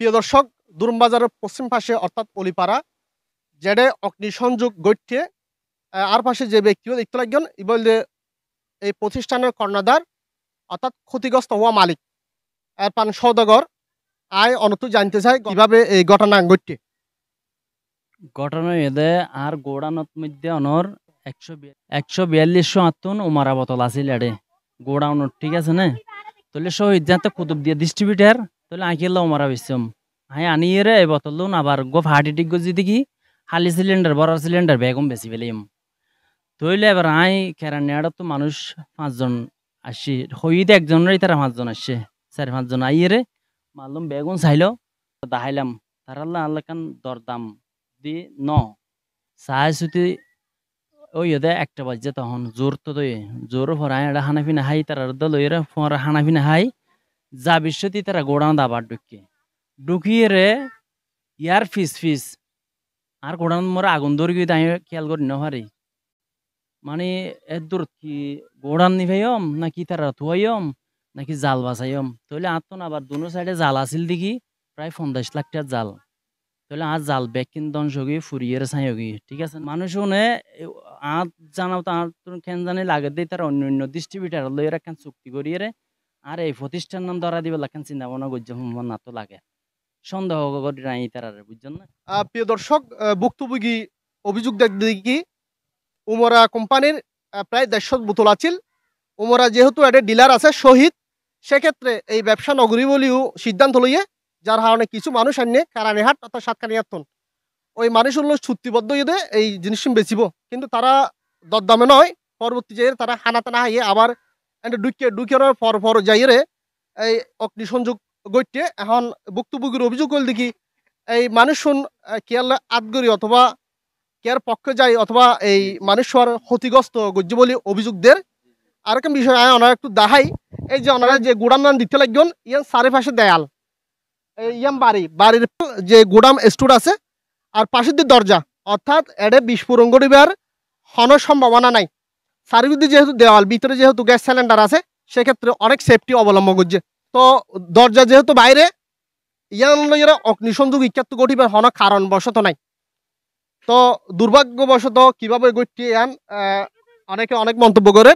প্রিয় দর্শক, দুরুমবাজারের পশ্চিম পাশে অর্থাৎ অলিপাড়া যেডে অগ্নিসংযোগ ঘটছে, আর পাশে যে ব্যক্তিও দেখতে লাগবেন ই বললে এই প্রতিষ্ঠানের কর্ণধার অর্থাৎ ক্ষতিগ্রস্ত হওয়া মালিক এর পান সৌদাগর আয় অনত জানতে চাই কিভাবে এই ঘটনা ঘটছে। ঘটনা এদে আর গোড়ানত মধ্যে অনর 142 আত্মন উমারা বোতল আছিল এডে গোড়াউন, ঠিক আছে না? তাহলে শহীদ যাতে কুতুব দিয়ে ডিস্ট্রিবিউটার তাহলে আঁকিল্লা উমারা বিশ্বম হাই আনিয়ে রে এই বোতল আবার গো ফাটি টিক গজি দেখি খালি সিলিন্ডার বড় সিলিন্ডার বেগম বেশি ফেলিম তৈলে এবার আই খেরা নেড়া তো মানুষ 5 জন আসছি, শহীদ একজনেরই তারা 5 জন আসছে, 4-5 জন আইয়ে রে মারলুম বেগুন চাইল দাহাইলাম তার আল্লাহ আল্লাহ কান দরদাম দি ন চাই সুতি ওই দে 1টা বাজে তখন জোর তো দই জোর ফরাই এটা হানাফিনা হাই তারা দলইরা ফরা হানাফিনা হাই যা বিশ্বতি তারা গোড়ানো দাবার ঢুকিয়ে রে ইয়ার ফিস আর গোড়ান মোর আগুন ধরে গিয়ে তাই খেয়াল করি না হারি মানে এর দূর কি গোড়ান নিভাইম নাকি তারা থুয়াইম নাকি জাল বাসাইম তাহলে আত্ম না আবার দুনো সাইডে জাল আছিল দেখি প্রায় 50 লাখ টাকার জাল, তাহলে আর জাল ব্যাগ কিন দংশ গিয়ে ফুরিয়ে ছাই গিয়ে, ঠিক আছে? মানুষ শুনে আত জানাও তার কেন জানি লাগে দিয়ে তার অন্য ডিস্ট্রিবিউটার লইয়ের একখান চুক্তি করিয়ে রে আর এই প্রতিষ্ঠান নাম ধরা দিবে লাখান চিন্তা ভাবনা করছে না তো লাগে সন্দেহ করি নাই তার বুঝছেন না। প্রিয় দর্শক, ভুক্তভোগী অভিযোগ দেখি উমরা কোম্পানির প্রায় 150 বোতল আছিল। উমরা যেহেতু এটা ডিলার আছে শহীদ, সেক্ষেত্রে এই ব্যবসা নগরী বলেও সিদ্ধান্ত লইয়ে যার কারণে কিছু মানুষ আনে কারানিহাট অর্থাৎ সাতকানিয়াতন ওই মানুষগুলো চুক্তিবদ্ধ ইয়ে এই জিনিস বেচিব, কিন্তু তারা দরদামে নয়, পরবর্তী যাই তারা হানাতে না হাইয়ে আবার ডুকিয়ে পর যাইয়ে এই অগ্নিসংযোগ গইতে এখন ভুক্তভোগীর অভিযোগ করল দেখি এই মানুষ শুন কেয়ার আতগরি অথবা কেয়ার পক্ষে যায় অথবা এই মানুষের ক্ষতিগ্রস্ত গজ্য বলে অভিযোগদের আরেকটা বিষয় ওনারা একটু দেখাই। এই যে ওনারা যে গুড়াম নাম দিতে লাগবেন ইয়ান চারিপাশে দেয়াল, ইয়াম বাড়ির যে গুড়াম স্টোর আছে আর পাশের দিয়ে দরজা, অর্থাৎ এডে বিস্ফোরণ ঘটিবার কোনো সম্ভাবনা নাই। চারিদিকে যেহেতু দেওয়াল, ভিতরে যেহেতু গ্যাস সিলিন্ডার আছে, সেক্ষেত্রে অনেক সেফটি অবলম্বন করছে। তো দরজা যেহেতু বাইরে ইয়ান অগ্নিসংযোগ ইচ্ছাত্ম ঘটিবার কোনো কারণবশত নাই। তো দুর্ভাগ্যবশত কিভাবে ঘটছে ইয়ান অনেকে অনেক মন্তব্য করে।